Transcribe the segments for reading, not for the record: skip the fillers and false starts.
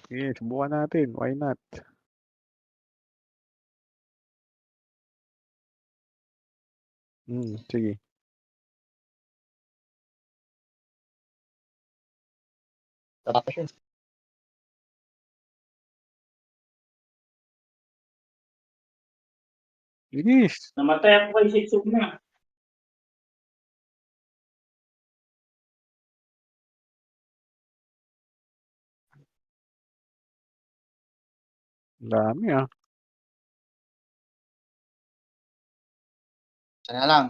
Sige, subukan natin. Why not? Sige. Tapos yun. Bilis. Namatay ako kay Shitsug na. Ang dami ah. Isa na lang.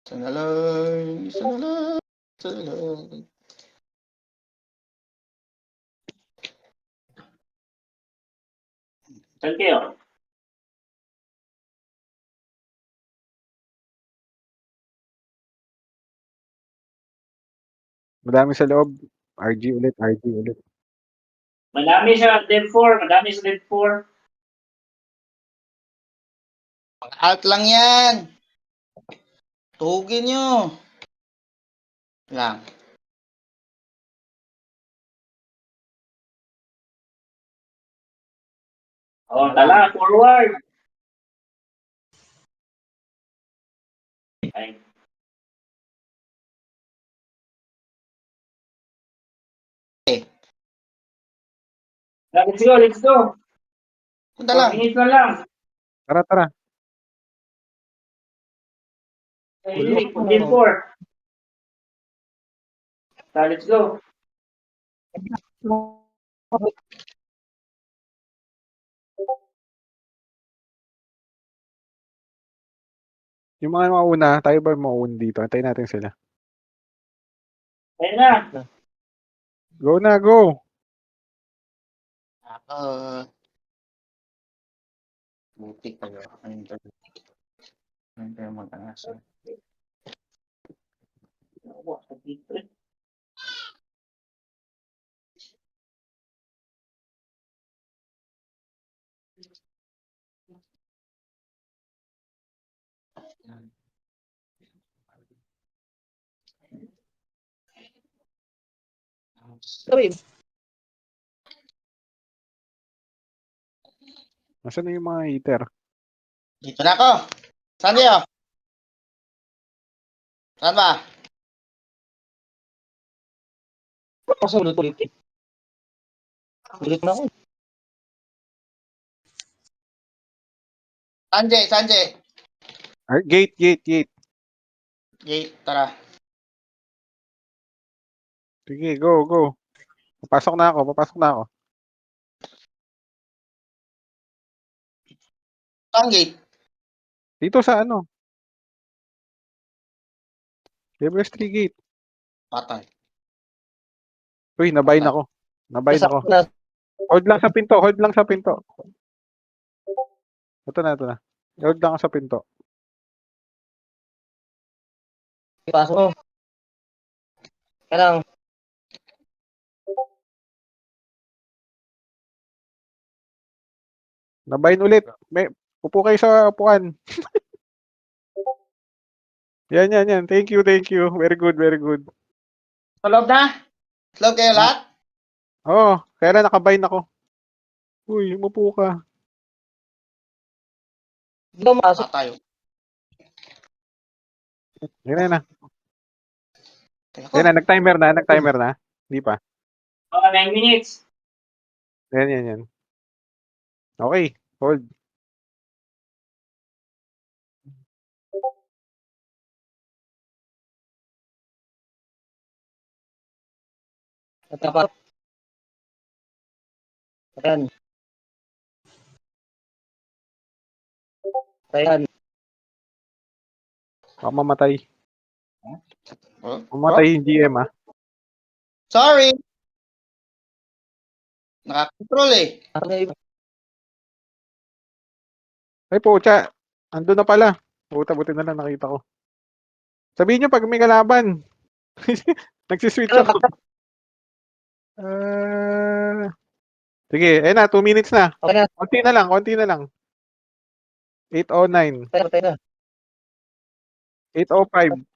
Isa na lang. Isa na lang. Isa na lang. Saan kayo? Madami sa loob. RG ulit, RG ulit. Madami sa Dev 4. Madami sa Dev 4. Alt lang yan. Tugin nyo. Lang. Oh, tala, forward. Ay. Let's go, let's go. Punta 4 lang. minutes na lang. Tara, tara. Ay, Dev 4. Let's go. Yung mga mauna, tayo ba mauna dito? Antayin natin sila. Ayun na. Go na, go! Ako. Buti kayo. Ano kayo mag-asa? Sorry. Nasaan na yung mga heater? Dito na ako. Saan kayo? Saan ba? Kasunod ulit. Ulit na ako. Sanjay, Sanjay. Gate, gate, gate. Gate, tara. Sige, go, go. Papasok na ako, papasok na ako. Saan gate? Dito sa ano? Level 3 gate. Patay. Uy, nabayin ako. Nabayin ako. Hold lang sa pinto, hold lang sa pinto. Ito na, ito na. Hold lang sa pinto. Ipasok mo. Kailang. Nabayin ulit. May, upo kayo sa upuan. Yan, yan, yan. Thank you, thank you. Very good, very good. Sa loob na. Slow kayo lahat? Oo, kaya na nakabayin ako. Uy, umupo ka. Hindi mo masok. Tayo. Yan na. Kaya ko. Yan na, nag-timer na, nag-timer na. Hindi pa. Mga 9 minutes. Yan, yan, yan. Okay, hold. Natapat. Ayan. Ayan. Baka mamatay. Huh? Mamatay yung GM ah. Sorry. Nakakontrol eh. Ay pucha, andun na pala. Puta, buti na lang nakita ko. Sabihin nyo pag may kalaban. Nagsiswitch ako. Sige, ayun na, 2 minutes na. Okay na. Konti na lang, konti na lang. 8:09, Patay na. 8:05,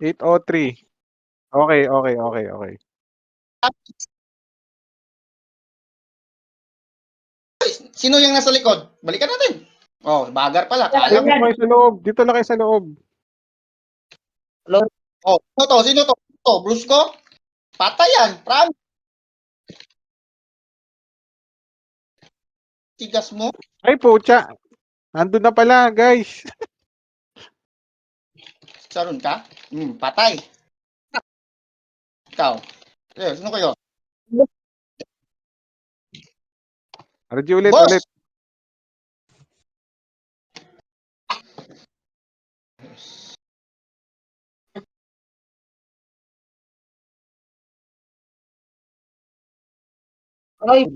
8:03. Okay, okay, okay, okay. Sino yung nasa likod? Balikan natin. Oh, bagar pala. Kala Dito mo. kayo sa loob. Dito lang kayo sa loob. Oh, sino to? Sino to? To, Brusco? Patay yan. Pram. Tigas mo. Ay, pucha. Andun na pala, guys. Saron ka? Patay. Ikaw. Eh, sino kayo? Arji ulit, Boss! ulit. Ay,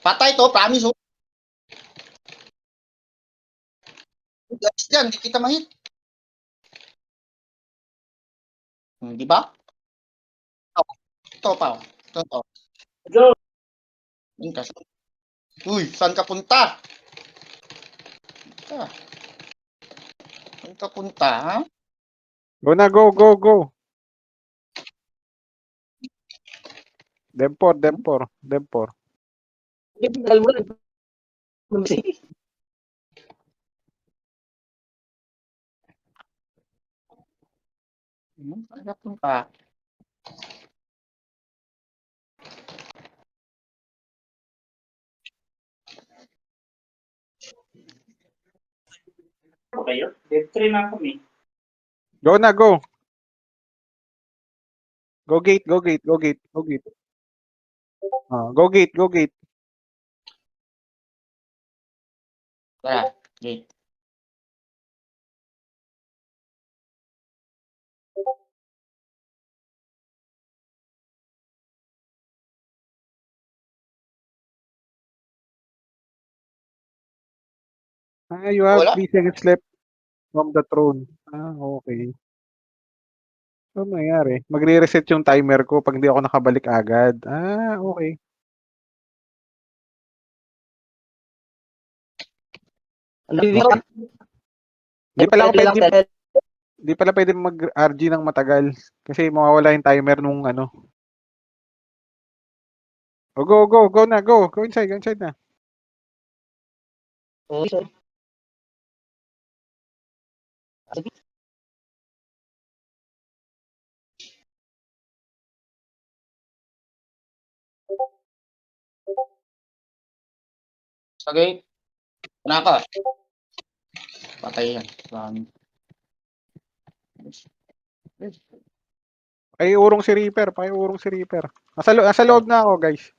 Patay to, promise oh. Guys dyan, di kita mahit. Di ba? Ito pa. Ito. go. Yun ka. Uy, saan ka punta? Saan ka punta, ha? Go na, go, go, go. Dempor, Dempor, Dempor. Tagal mo lang. Saan ka punta? Ano kayo? Dev 3 na kami. Go na, go. Go gate, go gate, go gate, go gate. Go gate, go gate. Tara, gate. You have Wala. 3 seconds left from the throne. Okay. So, nangyari? Magre-reset yung timer ko pag hindi ako nakabalik agad. Okay. Di pala pwede mag-RG ng matagal. Kasi mawawala yung timer nung ano. Oh, go, go, go na, go. Go inside na. Oh, sorry. Sa gate. Wala ka. Patay yan. Pakiurong si Reaper, pakiurong si Reaper. Nasa loob na ako, guys.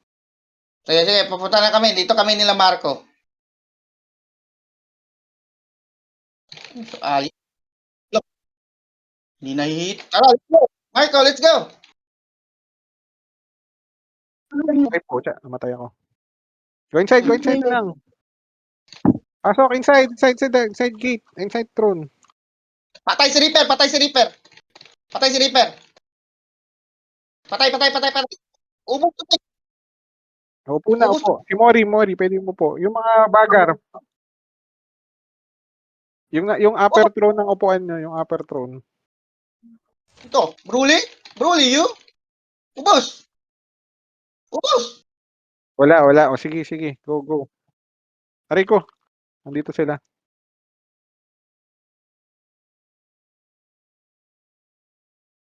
Sige, pupunta na kami. Dito kami nila Marco. Ali. Look. Hindi nahihit. Tara, let's go. Marco, let's go. Ay, pucha, namatay ako. Go inside na lang. Pasok, inside gate, inside throne. Patay si Reaper. Patay si Reaper. Patay. Ubos. Upo na, upo. Si Mori, pwede mo po. Yung mga bagar. Yung upper throne ng upuan nyo, yung upper throne. Ito, Bruli, you? Ubos. Wala. O, sige. Go. Aray ko. Nandito sila.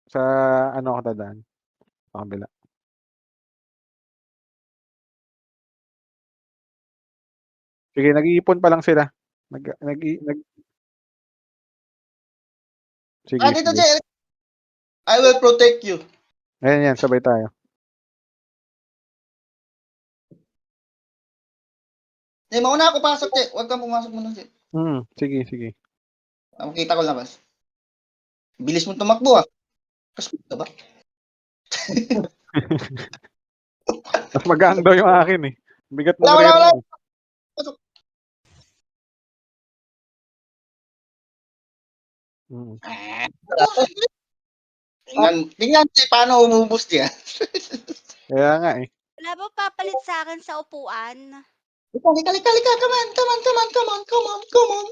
Sa, ano ako dadaan? Sa kabila. Sige, nag-iipon pa lang sila. Sige. Dito, Jay. I will protect you. Ayan, sabay tayo. Mauna ako pasok, Jay. Huwag kang pumasok muna, Jay. Sige. Makita ko labas. Bilis mo tumakbo, ah. Kasko ka ba? Mas magaan daw yung akin eh. Bigat ng Wala. rero. Tingnan paano umubos niya. Kaya nga eh. Wala ba papalit sa akin sa upuan? Lika. Come on.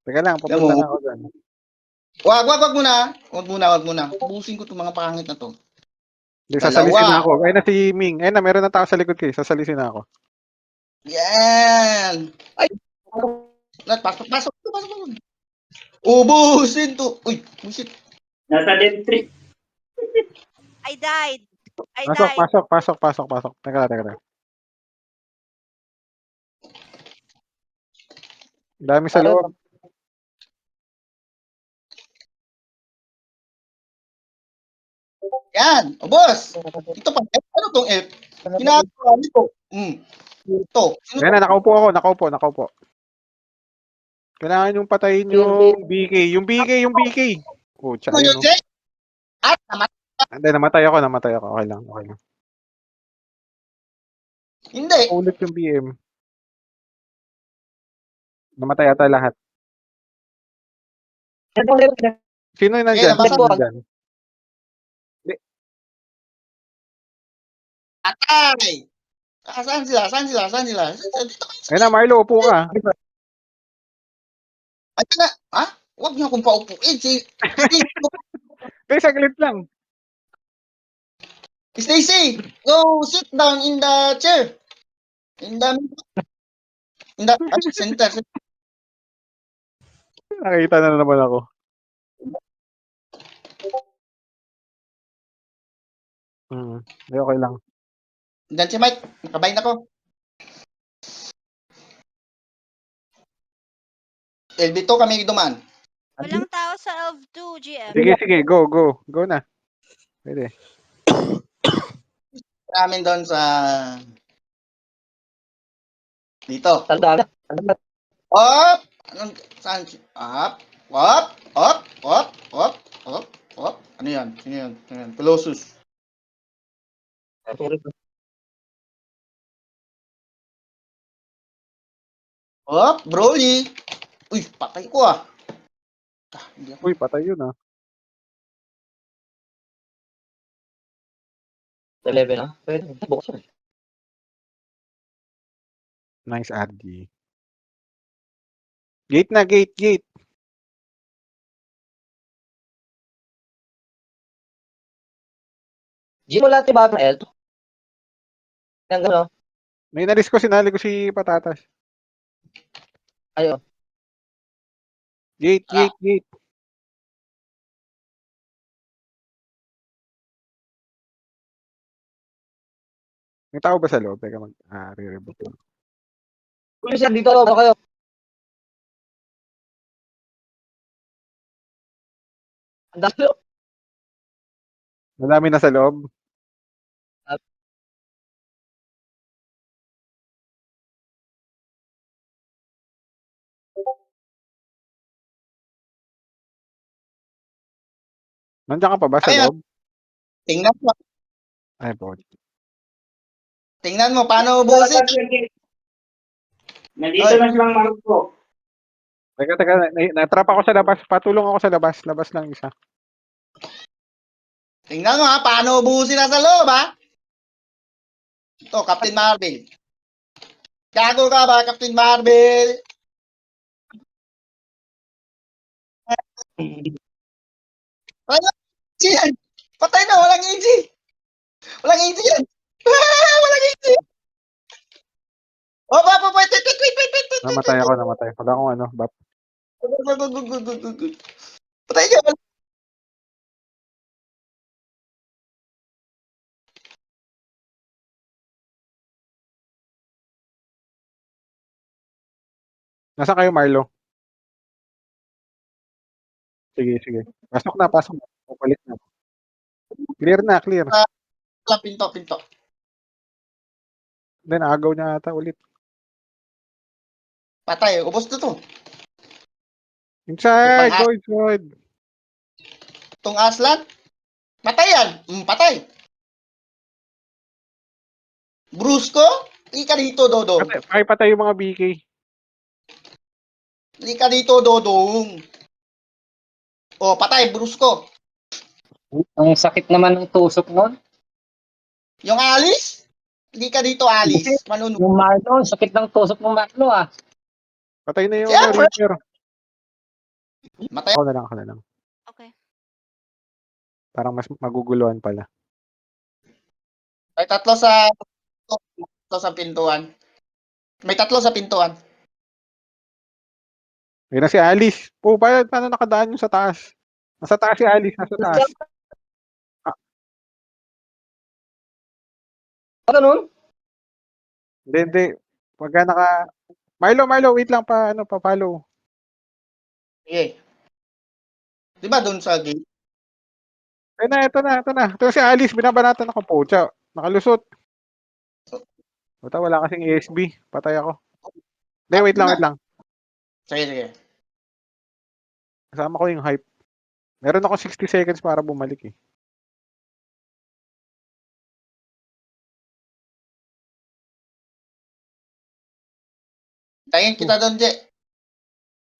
Teka lang, papunta na ako dyan. Wag muna. Ubusin ko itong mga pangit na to. Hindi, sasalisin na Dalawa. ako. Ayun na si Ming. Ayun na, meron na tao sa likod ko. Sasalisin na ako. Yan. Ay. Pasok, pasok, pasok, pasok. Ubusin to. Uy, busit. Nasa dev 3. I died. I Pasok, died. pasok, pasok, pasok, pasok. Teka, teka. Dami sa loob. Yan. O, boss. Ito pa. Ano tong F? Ginagawa nito. Ito. Sino Ayun na, nakaupo ako. Nakaupo. Kailangan yung patayin yung BK. Yung BK. Pucha, to? ayun Yun, oh. Jay? At naman. Hindi, namatay ako. Okay lang. Hindi. Ulit yung BM. Namatay ata lahat. Sino yung nandyan? nabasa Sino mo. nandyan? Atay. Saan sila? Dito kayo. Ayun na, Marlo, upo ka. Ayun na. Ha? Huwag niyo akong paupuin. Pero saglit lang. Stacy, go sit down in the chair. In the center. Nakita na naman ako. Okay lang. Diyan si Mike. Nakabayin ako. LB2 kami duman. Walang tao sa ELV2, GM. Sige. Go. Go na. Pwede. Namin doon sa dito. Up! Anong saan? Up. Ano yan? Sino yan? Colossus. Up, Broly. Uy, patay ko ah. Hindi ako. Uy, patay yun ah. 11 ah. Pwede. Bukas yun. Nice RG. Gate na, gate. Di mo lahat yung bagong L. Yung gano'n. May nalis ko, sinali ko si Patatas. Ayun. Gate. May tao ba sa loob? Teka, re-reboot lang. Pulis yan dito. Ano kayo? Ang dami. Madami na sa loob. Nandiyan ka pa ba sa Ayun. loob? Tingnan mo. Ay, po. Tingnan mo paano ubusin. Nandito na silang Marco. Teka, natrap ako sa labas. Patulong ako sa labas. Labas lang isa. Tingnan mo ha, paano ubusin na sa loob ha. Ito, Captain Marvel. Gago ka ba, Captain Marvel? Yan. Patay na, walang easy. Walang easy yan. Walang easy. Oh, wait. Namatay ako. Wala akong ano, bap. Patay ka. Nasaan kayo, Marlo? Sige. Pasok na. Papalit na. Clear na. Pinto. Then, agaw niya ata ulit. Patay, ubos na to. Inside! Go inside! Itong Aslan. Patay yan. Patay. Brusco, ika dito, Dodong. Patay yung mga BK. Ika dito, Dodong. Oh, patay, Brusco. Ang sakit naman ng tusok nun. Yung Alice? Hindi ka dito, Alice. Manunod. Yung Marlo, sakit ng tusok ng Marlo ah. Patay na yung Siyempre. Reaper. Matay. Ako na lang. Okay. Parang mas maguguluhan pala. tatlo sa pintuan. May tatlo sa pintuan. Ayun na si Alice. Po, paano nakadaan yung sa taas? Nasa taas si Alice, nasa taas. Ganun? Hindi. Pagka Milo, wait lang pa-follow. Sige. Di ba doon sa gate? Ayun na, ito na. Ito si Alice, binabanatan ako po. Tiyo, nakalusot. Buta, wala kasing ESB. Patay ako. Hindi, wait lang. Sige. Kasama ko yung hype. Meron ako 60 seconds para bumalik eh. Tayin kita doon, Je.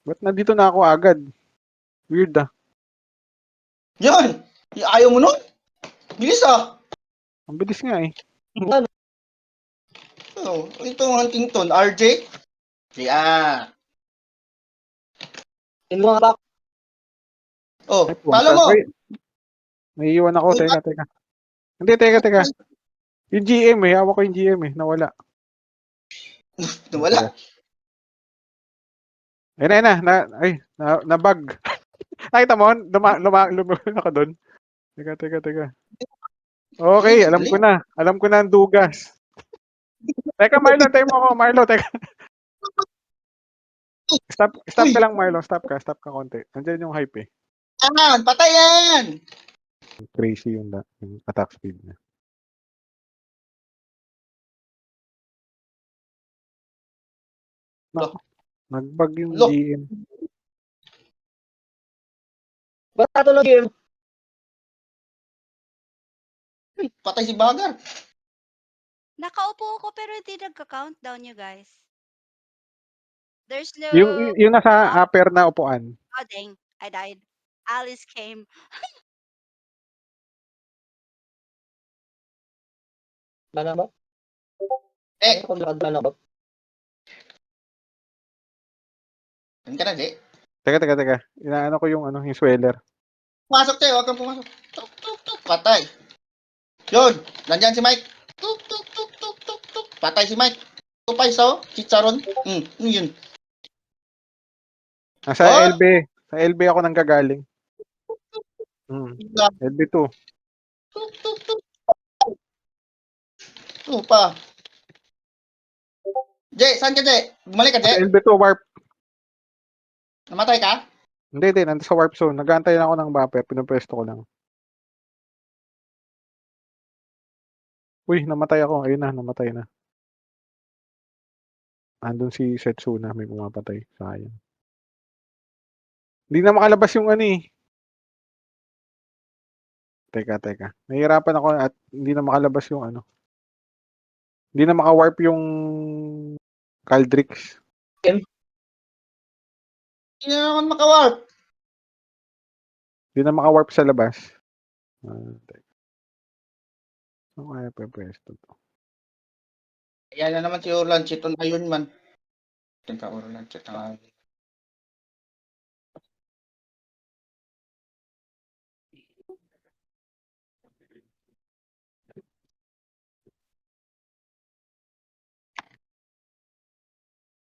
Ba't nandito na ako agad? Weird ah. Yun! Ayaw mo nun? Bilis ah! Ang bilis nga eh. Oh, itong Huntington, RJ. Yeah. Tinulungan ba? Oh, Ay, follow mo. Wait. May iwan ako. Teka. Hindi, teka. Yung GM eh. Hawak ko yung GM eh. Nawala. Wala. Ayun na. Na-bug. Nakita mo? Lumayan ako doon. Teka. Okay, alam ko na. Alam ko na ang dugas. Teka, Marlo, tayo mo ako. Marlo, teka. Stop ka lang, Marlo. Stop ka konti. Nandiyan yung hype eh. Yan! Patay yan! Crazy yung attack speed niya. Naku, nag-bug yung Look. GM. Ba't natulog yun? Patay si Bagar. Nakaupo ako pero hindi nagka-countdown, you guys. There's no... Yung nasa upper na upuan. Oh, dang. I died. Alice came. Wala na ba? Eh. Kung nakadala na ba? Yan ka na, Je. Teka. Inaano ko yung sweater. Pumasok, Je. Huwag kang pumasok. Tuk. Patay. Yun. Nandyan si Mike. Tuk. Patay si Mike. Tupay so. Chicharon. Yun. Nasa LB. Sa LB ako nang gagaling. LB2. Tuk. Ito pa. Je, saan ka, Je? Bumalik ka, Sa Je? LB2 warp. Namatay ka? Hindi, nandito sa warp zone. Nag-aantay na ako ng buffer. Pinupwesto ko lang. Uy, namatay ako. Ayun na, namatay na. Andun si Setsuna. May pumapatay. Sayang. Hindi na makalabas yung Teka. Nahihirapan ako at hindi na makalabas yung Hindi na maka-warp yung Caldrix. Hindi na naman makawarp. Hindi na maka-warp sa labas. Teka. Ano kaya pwesto to? Yan na naman si Orlan Chiton Ayun man. Teka, Orlan Chiton Ayun.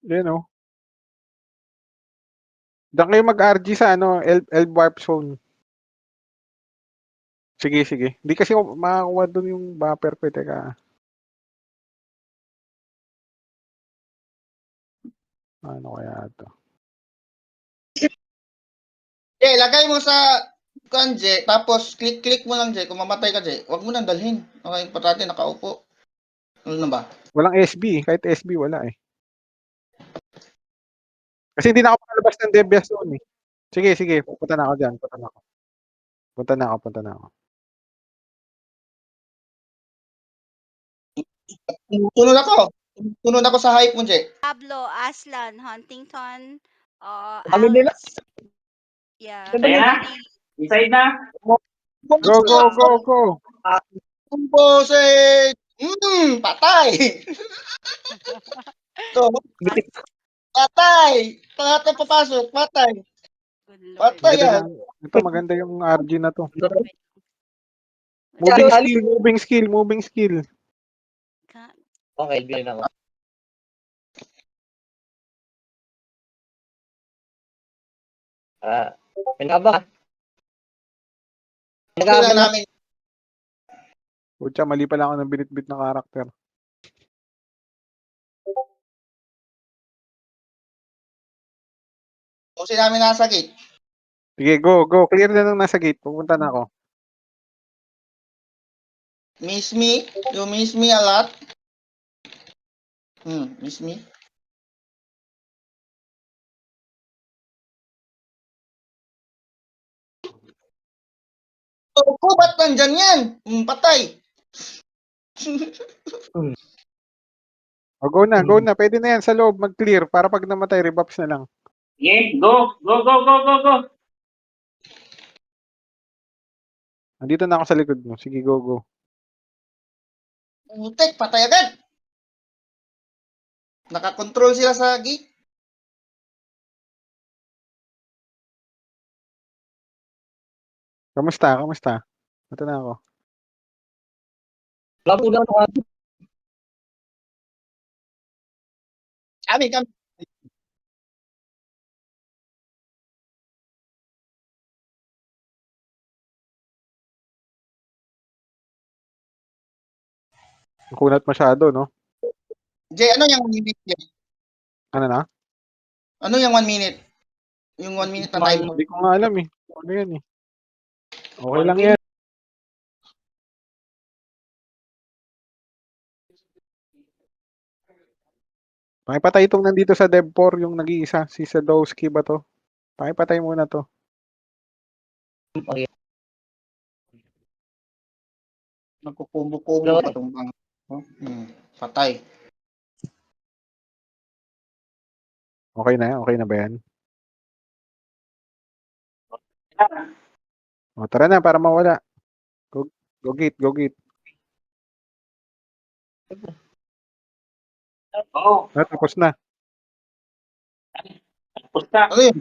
Yan o. Diyan kayo mag-RG sa Elb Warp Zone. Sige. Hindi kasi makakuha doon yung buffer ko. Teka. Ano kaya ito? Lagay mo sa Je, tapos click mo lang, Je. Kung mamatay ka, Je, huwag mo nang dalhin. Okay, patati, nakaupo. Ano na ba? Walang SB. Kahit SB, wala eh. Kasi hindi na ako makalabas ng Debias Zone eh. Sige. Punta na ako dyan. Punta na ako. Tunod ako sa hype mo, Je. Pablo, Aslan, Huntington, Kami nila. Alice. Yeah. Tayo na? Decide na? Go. Composite! Patay! Patay! Lahat na papasok, patay. Good Lord. Patay yan. Ito maganda yung RG na to. Wait. Moving skill. Okay, bilhin ako. Ah, pinabang. Okay lang Pinabang. namin. Pucha, mali pala ako ng binitbit na karakter. Kung sino namin nasa gate. Sige, go, go. Clear na nung nasa gate. Pupunta na ako. Miss me? You miss me a lot? Miss me? Ko, ba't nandyan yan? Patay. O, go na, go na. Pwede na yan sa loob. Mag-clear para pag namatay, rebuffs na lang. Sige, go, go, go, go, go, go. Nandito na ako sa likod mo. Sige, go, go. Putek, patay agad. Nakakontrol sila sa gate. Kamusta? Kamusta? Ito na ako. Wala po lang ako. Kami. Kunat masyado, no? Jay, ano yung 1 minute? Jay? Ano na? Ano yung 1 minute? Yung 1 minute na time. Hindi ko nga alam eh. Ano yan eh. Okay One lang minute. yan. Pakipatay itong nandito sa Dev 4, yung nag-iisa. Si Sadowski ba to? Pakipatay muna to. Okay. Nagkukumbo-kumbo pa itong mga. Patay. Okay na yan? Okay na ba yan? O, tara na para mawala. Go, go gate, go gate. Oh, Ah, tapos na. pusta. Ano yun?